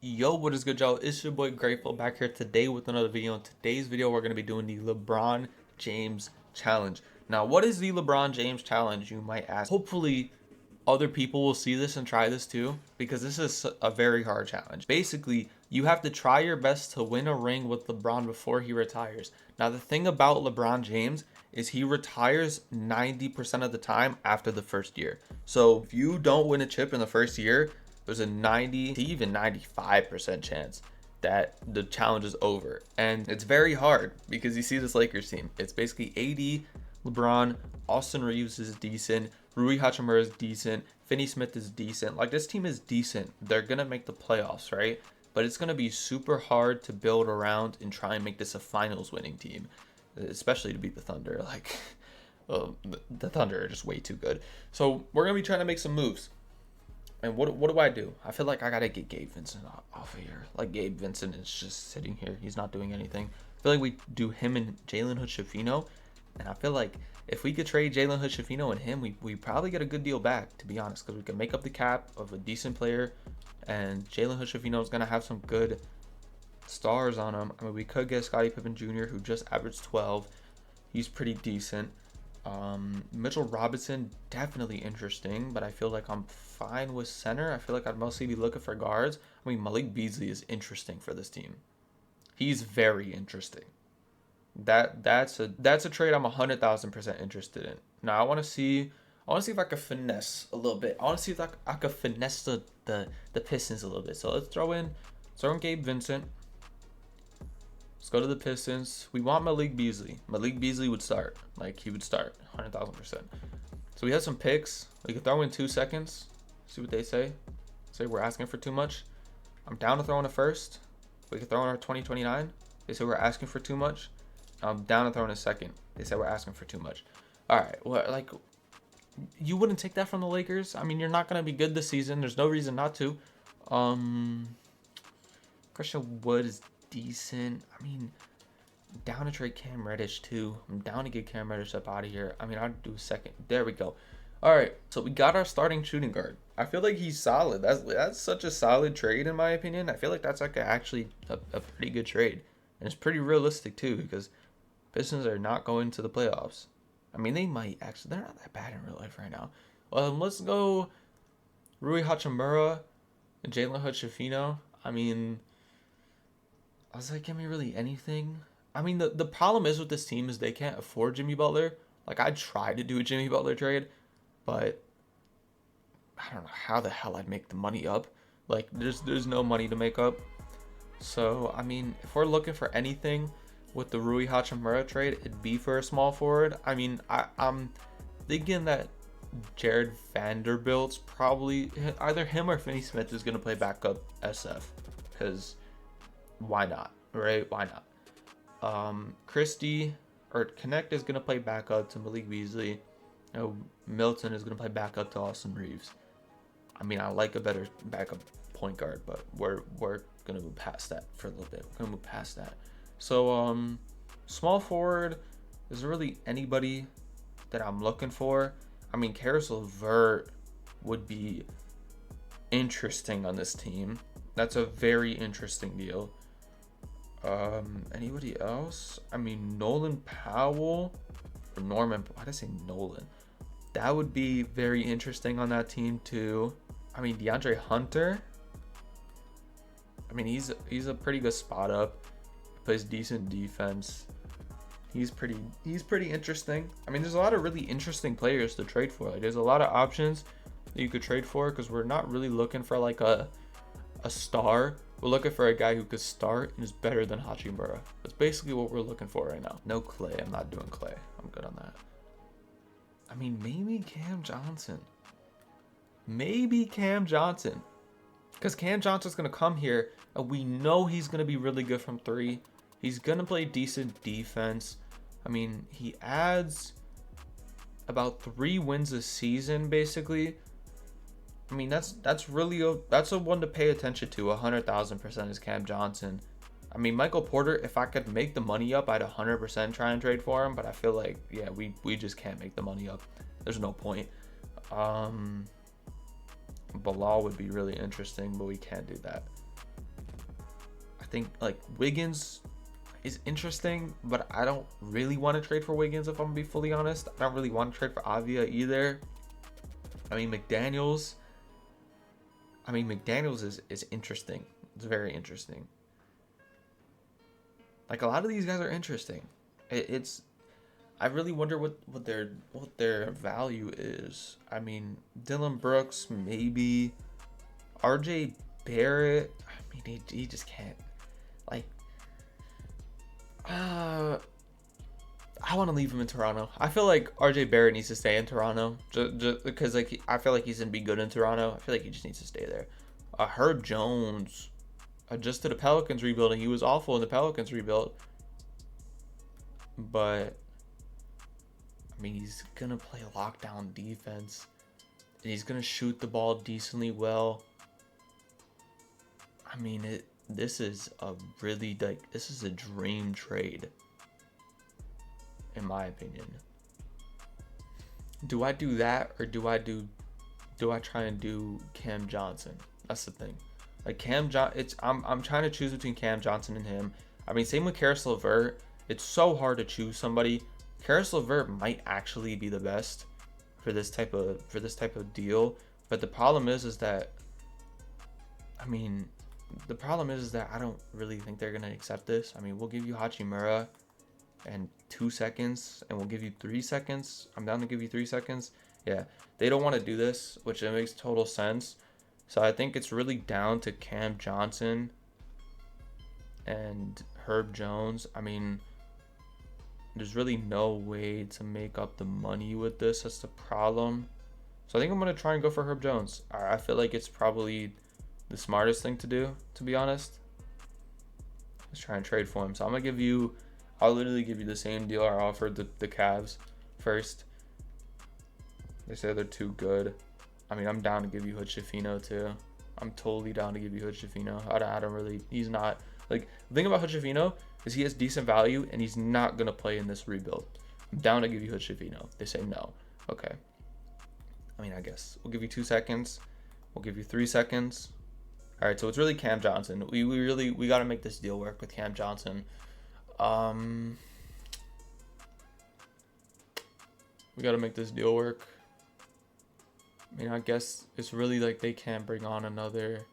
Yo, what is good, y'all? It's your boy Grateful back here today with another video. In today's video, we're going to be doing the LeBron James challenge. Now, what is the LeBron James challenge, you might ask? Hopefully, other people will see this and try this too, because this is a very hard challenge. Basically, you have to try your best to win a ring with LeBron before he retires. Now, the thing about LeBron James is he retires 90% of the time after the first year. So if you don't win a chip in the first year, there's a 90 to even 95% chance that the challenge is over. And it's very hard because you see this Lakers team. It's basically AD, LeBron, Austin Reeves is decent, Rui Hachimura is decent, Finney Smith is decent. Like, this team is decent. They're going to make the playoffs, right? But it's going to be super hard to build around and try and make this a finals winning team, especially to beat the Thunder. Like, the Thunder are just way too good. So we're going to be trying to make some moves. And what do I do? I feel like I gotta get Gabe Vincent off of here. Like, Gabe Vincent is just sitting here. He's not doing anything. I feel like we do him and Jalen Hood-Schifino. And I feel like if we could trade Jalen Hood-Schifino and him, we probably get a good deal back, to be honest. Because we can make up the cap of a decent player. And Jalen Hood-Schifino is going to have some good stars on him. I mean, we could get Scottie Pippen Jr., who just averaged 12. He's pretty decent. Mitchell Robinson, definitely interesting, but I feel like I'm fine with center. I feel like I'd mostly be looking for guards. I mean, Malik Beasley is interesting for this team. He's very interesting. That's a trade I'm 100,000% interested in. Now I want to see if I could finesse a little bit. I want to see if I could finesse the Pistons a little bit. So let's throw in Gabe Vincent. Let's go to the Pistons. We want Malik Beasley. Malik Beasley would start. Like, he would start 100,000%. So we have some picks. We could throw in 2 seconds. See what they say. Say we're asking for too much. I'm down to throw in a first. We could throw in our 2029. They say we're asking for too much. I'm down to throw in a second. They say we're asking for too much. All right. Well, like, you wouldn't take that from the Lakers. I mean, you're not gonna be good this season. There's no reason not to. Christian Wood is decent. I mean, I'm down to trade Cam Reddish too. I'm down to get Cam Reddish up out of here. I mean, I'd do a second. There we go. All right, so we got our starting shooting guard. I feel like he's solid. That's such a solid trade in my opinion. I feel like that's like actually a pretty good trade, and it's pretty realistic too, because Pistons are not going to the playoffs. I mean, they might actually. They're not that bad in real life right now. Let's go Rui Hachimura and Jalen Hood-Schifino. I mean, I was like, give me really anything. I mean, the problem is with this team is they can't afford Jimmy Butler. Like, I'd try to do a Jimmy Butler trade, but I don't know how the hell I'd make the money up. Like, there's no money to make up. So, I mean, if we're looking for anything with the Rui Hachimura trade, it'd be for a small forward. I mean, I'm thinking that Jared Vanderbilt's probably either him or Finney Smith is going to play backup SF, because why not, right? Why not? Christie or Connect is going to play backup to Malik Beasley. You know, Milton is going to play backup to Austin Reeves. I mean, I like a better backup point guard, but we're going to move past that for a little bit. We're going to move past that. So, small forward, is there really anybody that I'm looking for? I mean, Karis LeVert would be interesting on this team. That's a very interesting deal. Anybody else? I mean, Nolan Powell or Norman. Why did I say Nolan? That would be very interesting on that team too. I mean, DeAndre Hunter. I mean, he's a pretty good spot up. He plays decent defense. He's pretty interesting. I mean, there's a lot of really interesting players to trade for. Like, there's a lot of options that you could trade for, because we're not really looking for like a star. We're looking for a guy who could start and is better than Hachimura. That's basically what we're looking for right now. No Clay. I'm not doing Clay. I'm good on that. I mean, maybe Cam Johnson. Maybe Cam Johnson. Because Cam Johnson's going to come here, and we know he's going to be really good from 3. He's going to play decent defense. I mean, he adds about 3 wins a season, basically. I mean, that's a one to pay attention to. 100,000% is Cam Johnson. I mean, Michael Porter, if I could make the money up, I'd 100% try and trade for him. But I feel like, yeah, we just can't make the money up. There's no point. Bilal would be really interesting, but we can't do that. think like Wiggins is interesting, but I don't really want to trade for Wiggins if I'm gonna be fully honest. I don't really want to trade for Avia either. I mean, McDaniels is interesting. It's very interesting. Like, a lot of these guys are interesting. I really wonder what their value is. I mean, Dylan Brooks, maybe. RJ Barrett, I mean, he just can't. Like, I want to leave him in Toronto. I feel like RJ Barrett needs to stay in Toronto just because, like, I feel like he's gonna be good in Toronto. I feel like he just needs to stay there. Herb Jones, just to the Pelicans rebuild, and he was awful in the Pelicans rebuild. But I mean, he's gonna play lockdown defense, and he's gonna shoot the ball decently well. I mean, this is a really, like, this is a dream trade, in my opinion. Do I do that, or do I try and do Cam Johnson? That's the thing. Like, I'm trying to choose between Cam Johnson and him. I mean, same with Caris LeVert. It's so hard to choose somebody. Caris LeVert might actually be the best for this type of deal, but the problem is that, I mean, the problem is that I don't really think they're gonna accept this. I mean, we'll give you Hachimura and 2 seconds, and we'll give you 3 seconds. I'm down to give you 3 seconds. Yeah, they don't want to do this, which it makes total sense. So I think it's really down to Cam Johnson and Herb Jones. I mean, there's really no way to make up the money with this. That's the problem. So I think I'm going to try and go for Herb Jones. I feel like it's probably the smartest thing to do, to be honest. Let's try and trade for him. So I'm going to give you, I'll literally give you the same deal I offered the Cavs first. They say they're too good. I mean, I'm down to give you Hood Schifino too. I'm totally down to give you Hood Schifino. I don't really, he's not, like, the thing about Hood Schifino is he has decent value, and he's not going to play in this rebuild. I'm down to give you Hood Schifino. They say no. Okay. I mean, I guess we'll give you 2 seconds. We'll give you 3 seconds. All right, so it's really Cam Johnson. We got to make this deal work with Cam Johnson. We got to make this deal work. I mean, I guess it's really like they can't bring on another.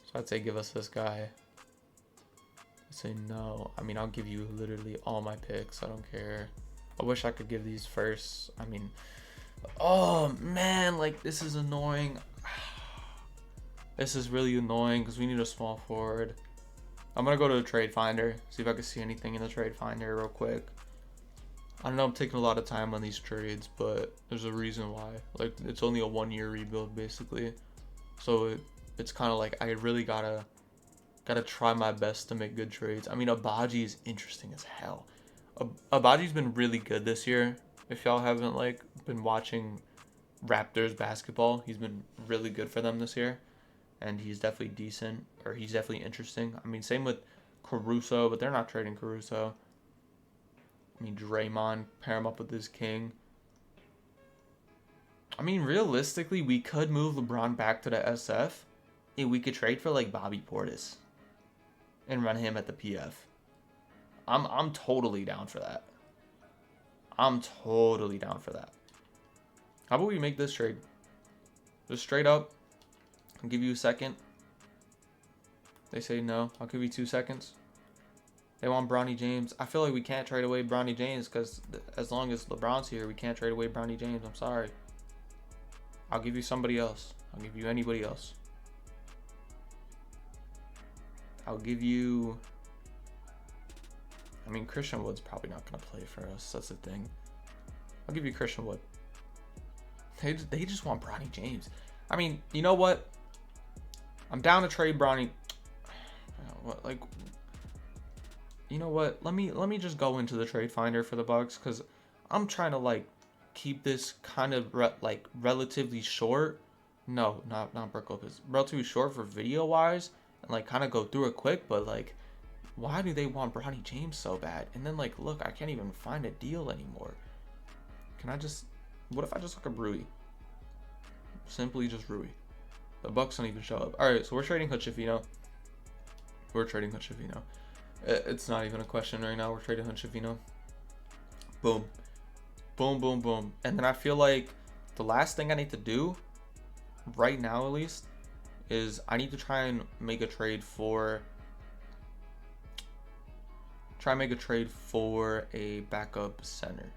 So I'd say give us this guy. I'd say no. I mean, I'll give you literally all my picks. I don't care. I wish I could give these first. I mean, oh man, like, this is annoying. This is really annoying because we need a small forward. I'm going to go to the trade finder, see if I can see anything in the trade finder real quick. I know I'm taking a lot of time on these trades, but there's a reason why. Like, it's only a 1-year rebuild basically. So it's kind of like I really gotta try my best to make good trades. I mean, Abaji is interesting as hell. Abaji's been really good this year. If y'all haven't, like, been watching Raptors basketball, he's been really good for them this year. And he's definitely decent, or he's definitely interesting. I mean, same with Caruso, but they're not trading Caruso. I mean, Draymond, pair him up with this king. I mean, realistically, we could move LeBron back to the SF, and we could trade for, like, Bobby Portis and run him at the PF. I'm totally down for that. I'm totally down for that. How about we make this trade? Just straight up. I'll give you a second. They say no. I'll give you 2 seconds. They want Bronny James. I feel like we can't trade away Bronny James because as long as LeBron's here, we can't trade away Bronny James. I'm sorry. I'll give you somebody else. I'll give you anybody else. I'll give you... I mean, Christian Wood's probably not going to play for us. That's the thing. I'll give you Christian Wood. They just want Bronny James. I mean, you know what? I'm down to trade Bronny. Like, you know what? Let me just go into the trade finder for the Bucks because I'm trying to, like, keep this kind of relatively short. No, not Brook Lopez. Relatively short for video wise, and like kind of go through it quick. But like, why do they want Bronny James so bad? And then, like, look, I can't even find a deal anymore. Can I just? What if I just look at Rui? Simply just Rui. The Bucks don't even show up. All right, so we're trading Hood Schifino. We're trading Hunchevino. It's not even a question right now. We're trading Hunchevino. Boom. Boom, boom, boom. And then I feel like the last thing I need to do, right now at least, is I need to try and make a trade for... a backup center.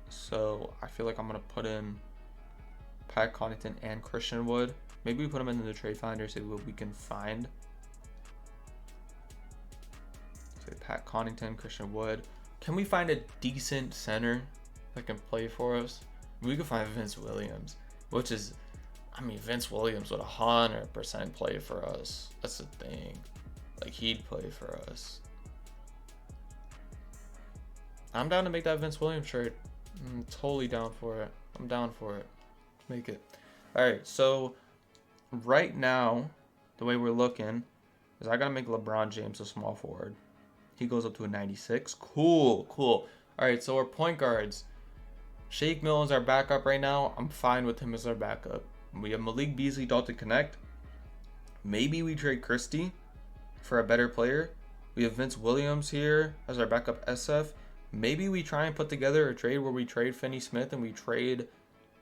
So I feel like I'm going to put in Pat Connaughton and Christian Wood. Maybe we put them in the trade finder, see what we can find. So Pat Connaughton, Christian Wood. Can we find a decent center that can play for us? We could find Vince Williams, which is, I mean, Vince Williams would 100% play for us. That's the thing. Like, he'd play for us. I'm down to make that Vince Williams trade. I'm totally down for it. I'm down for it. Let's make it. All right, so right now, the way we're looking is I got to make LeBron James a small forward. He goes up to a 96. Cool, cool. All right, so our point guards. Shake Milton's our backup right now. I'm fine with him as our backup. We have Malik Beasley, Dalton Connect. Maybe we trade Christie for a better player. We have Vince Williams here as our backup SF. Maybe we try and put together a trade where we trade Finney Smith and we trade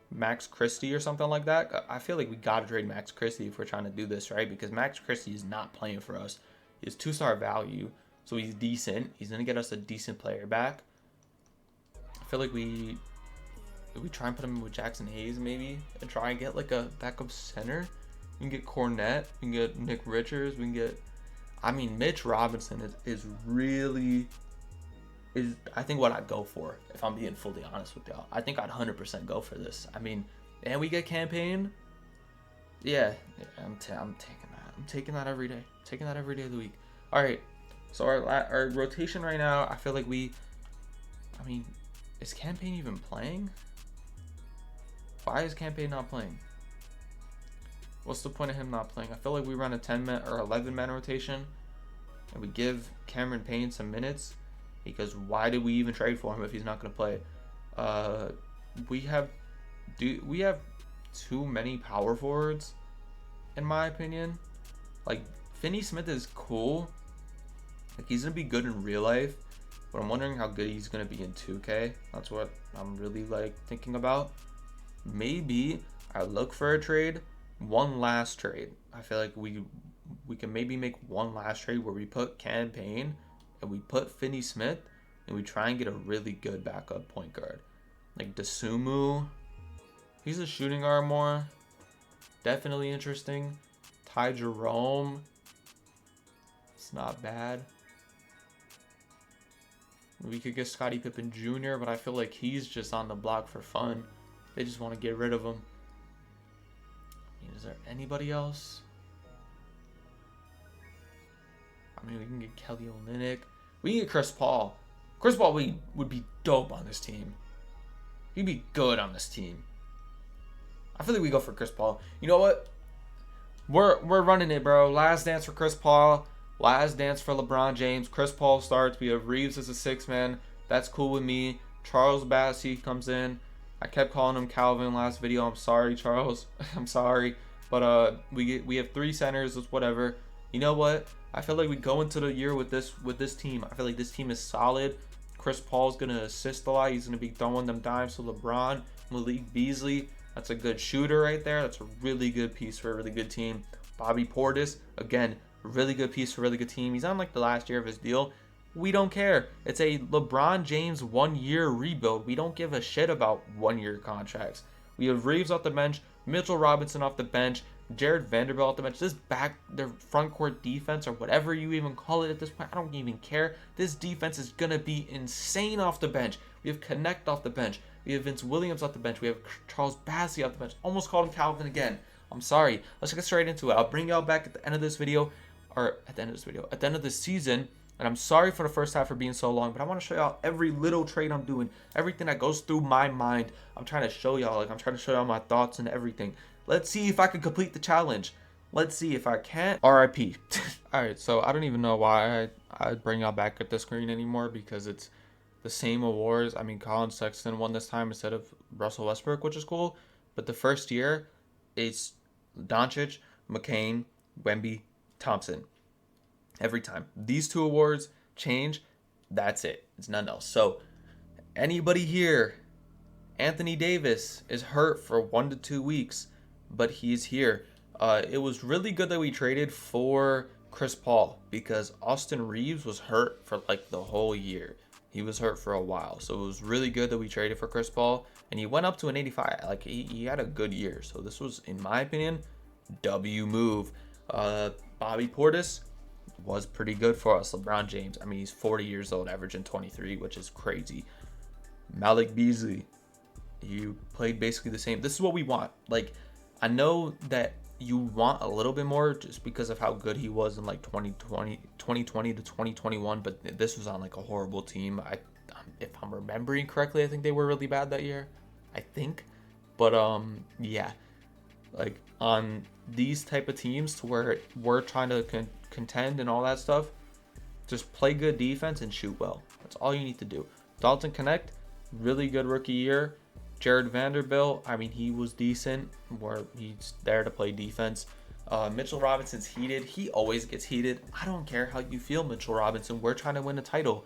Max Christie or something like that. I feel like we got to trade Max Christie if we're trying to do this, right? Because Max Christie is not playing for us. He's 2-star value, so he's decent. He's going to get us a decent player back. I feel like we try and put him with Jackson Hayes maybe and try and get like a backup center. We can get Cornette. We can get Nick Richards. We can get... I mean, Mitch Robinson is really... is I think what I'd go for, if I'm being fully honest with y'all. I think I'd 100% go for this. I mean, and we get campaign. Yeah, I'm taking that. I'm taking that every day. I'm taking that every day of the week. All right, so our rotation right now, I feel like I mean, is campaign even playing? Why is campaign not playing? What's the point of him not playing? I feel like we run a 10-man or 11-man rotation, and we give Cameron Payne some minutes. Because why did we even trade for him if he's not going to play? We have too many power forwards, in my opinion. Like, Finney Smith is cool. Like, he's going to be good in real life. But I'm wondering how good he's going to be in 2K. That's what I'm really, like, thinking about. Maybe I look for a trade. One last trade. I feel like we can maybe make one last trade where we put campaign and we put Finney Smith and we try and get a really good backup point guard. Like Desumu. He's a shooting guard more. Definitely interesting. Ty Jerome. It's not bad. We could get Scottie Pippen Jr., but I feel like he's just on the block for fun. They just want to get rid of him. I mean, is there anybody else? I mean, we can get Kelly Olynyk. We can get Chris Paul. Chris Paul would be dope on this team. He'd be good on this team. I feel like we go for Chris Paul. You know what? We're running it, bro. Last dance for Chris Paul. Last dance for LeBron James. Chris Paul starts. We have Reeves as a 6-man. That's cool with me. Charles Bassey comes in. I kept calling him Calvin last video. I'm sorry, Charles. I'm sorry. But we have 3 centers. It's whatever. You know what? I feel like we go into the year with this team. I feel like this team is solid. Chris Paul's going to assist a lot. He's going to be throwing them dimes to LeBron. Malik Beasley, that's a good shooter right there. That's a really good piece for a really good team. Bobby Portis, again, really good piece for a really good team. He's on like the last year of his deal. We don't care. It's a LeBron James 1-year rebuild. We don't give a shit about 1-year contracts. We have Reeves off the bench, Mitchell Robinson off the bench, Jared Vanderbilt off the bench. This their front court defense, or whatever you even call it at this point, I don't even care. This defense is going to be insane off the bench. We have Connect off the bench. We have Vince Williams off the bench. We have Charles Bassey off the bench. Almost called him Calvin again. I'm sorry. Let's get straight into it. I'll bring y'all back at the end of this video, at the end of this season. And I'm sorry for the first half for being so long, but I want to show y'all every little trade I'm doing, everything that goes through my mind. I'm trying to show y'all, I'm trying to show y'all my thoughts and everything. Let's see if I can complete the challenge. Let's see if I can't. RIP. Alright, so I don't even know why I bring y'all back at the screen anymore, because it's the same awards. I mean, Colin Sexton won this time instead of Russell Westbrook, which is cool. But the first year, it's Doncic, McCain, Wemby, Thompson. every time. These two awards change, that's it. It's nothing else. So anybody here, Anthony Davis is hurt for 1 to 2 weeks, but he's here. It was really good that we traded for Chris Paul because Austin Reeves was hurt for like the whole year. He was hurt for a while, so it was really good that we traded for Chris Paul, and he went up to an 85. Like he had a good year, so this was, in my opinion, W move. Bobby Portis was pretty good for us. LeBron James, I mean, he's 40 years old, averaging 23, which is crazy. Malik Beasley, you played basically the same. This is what we want. Like, I know that you want a little bit more just because of how good he was in like 2020 to 2021, but this was on like a horrible team. If I'm remembering correctly, I think they were really bad that year, I think. But yeah, like on these type of teams to where we're trying to contend and all that stuff, just play good defense and shoot well. That's all you need to do. Dalton Connect, really good rookie year. Jared Vanderbilt, I mean, he was decent, where he's there to play defense. Mitchell Robinson's heated. He always gets heated. I don't care how you feel, Mitchell Robinson. We're trying to win a title.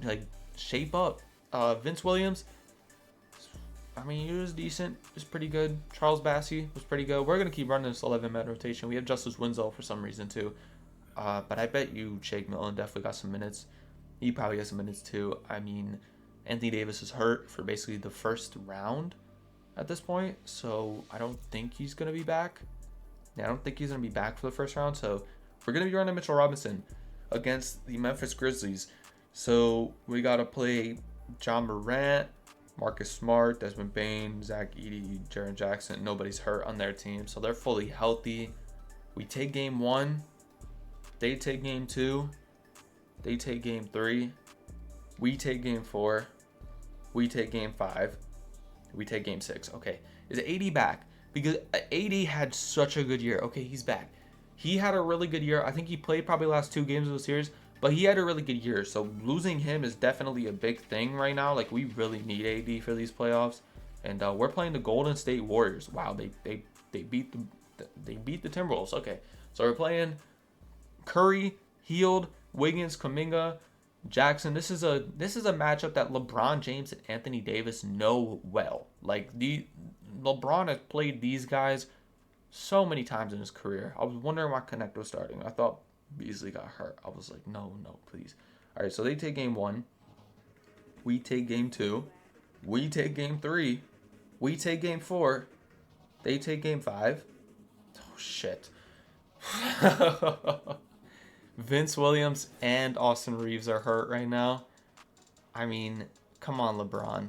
Like, shape up. Vince Williams, I mean, he was decent. He was pretty good. Charles Bassey was pretty good. We're going to keep running this 11-man rotation. We have Justice Winslow for some reason, too. But I bet you Shake Milton definitely got some minutes. He probably got some minutes, too. I mean, Anthony Davis is hurt for basically the first round at this point, so I don't think he's going to be back. Yeah, I don't think he's going to be back for the first round, so we're going to be running Mitchell Robinson against the Memphis Grizzlies. So we got to play John Morant, Marcus Smart, Desmond Bane, Zach Edey, Jaren Jackson. Nobody's hurt on their team, so they're fully healthy. We take game 1. They take game 2. They take game 3. We take game 4. We take game 5. We take game 6. Okay. Is AD back? Because AD had such a good year. Okay, he's back. He had a really good year. I think he played probably the last 2 games of the series, but he had a really good year. So losing him is definitely a big thing right now. Like, we really need AD for these playoffs. And we're playing the Golden State Warriors. Wow, they beat the Timberwolves. Okay. So we're playing Curry, Hield, Wiggins, Kuminga, Jackson. This is a matchup that LeBron James and Anthony Davis know well. Like, LeBron has played these guys so many times in his career. I was wondering why Connect was starting. I thought Beasley got hurt. I was like, no, please. All right, so they take game 1. We take game 2. We take game 3. We take game 4. They take game 5. Oh, shit. Vince Williams and Austin Reeves are hurt right now. I mean, come on, LeBron.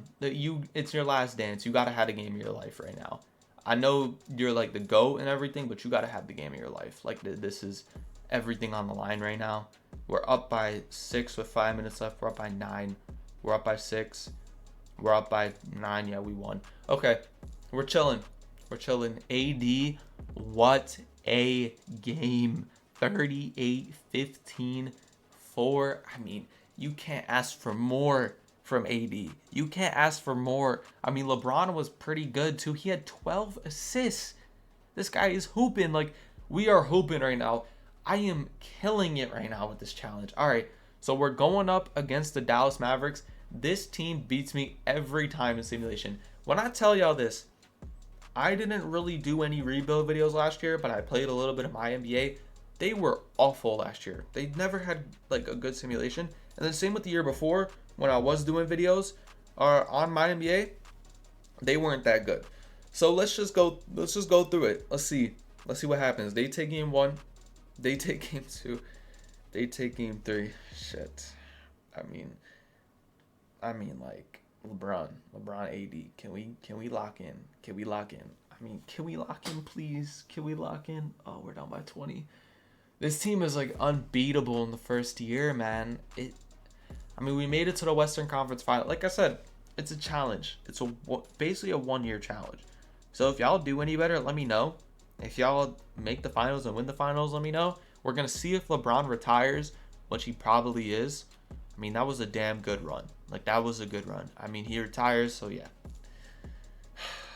It's your last dance. You got to have the game of your life right now. I know you're like the GOAT and everything, but you got to have the game of your life. Like, this is everything on the line right now. We're up by 6 with 5 minutes left. We're up by 9. We're up by 6. We're up by 9. Yeah, we won. Okay, we're chilling. We're chilling. AD, what a game. 38-15-4. I mean, you can't ask for more from AD. You can't ask for more. I mean, LeBron was pretty good too. He had 12 assists. This guy is hooping. Like, we are hooping right now. I am killing it right now with this challenge. All right, so we're going up against the Dallas Mavericks. This team beats me every time in simulation. When I tell y'all this, I didn't really do any rebuild videos last year, but I played a little bit of my NBA. They were awful last year. They never had like a good simulation. And then same with the year before, when I was doing videos on my NBA, they weren't that good. So let's just go through it. Let's see what happens. They take game 1. They take game 2. They take game 3. Shit. I mean like LeBron AD. Can we lock in? Can we lock in? I mean, can we lock in, please? Can we lock in? Oh, we're down by 20. This team is like unbeatable in the first year, man. I mean, we made it to the Western Conference Final. Like I said, it's a challenge. It's basically a 1-year challenge. So if y'all do any better, let me know. If y'all make the finals and win the finals, let me know. We're going to see if LeBron retires, which he probably is. I mean, that was a damn good run. Like, that was a good run. I mean, he retires, so yeah.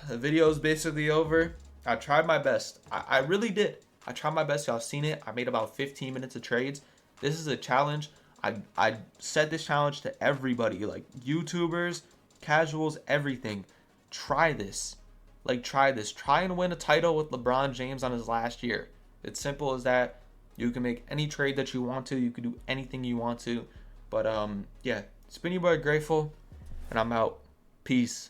The video is basically over. I tried my best. I really did. I try my best. Y'all seen it. I made about 15 minutes of trades. This is a challenge. I set this challenge to everybody, like YouTubers, casuals, everything. Try this. Like, try this. Try and win a title with LeBron James on his last year. It's simple as that. You can make any trade that you want to. You can do anything you want to. But yeah, it's been your boy Grateful, and I'm out. Peace.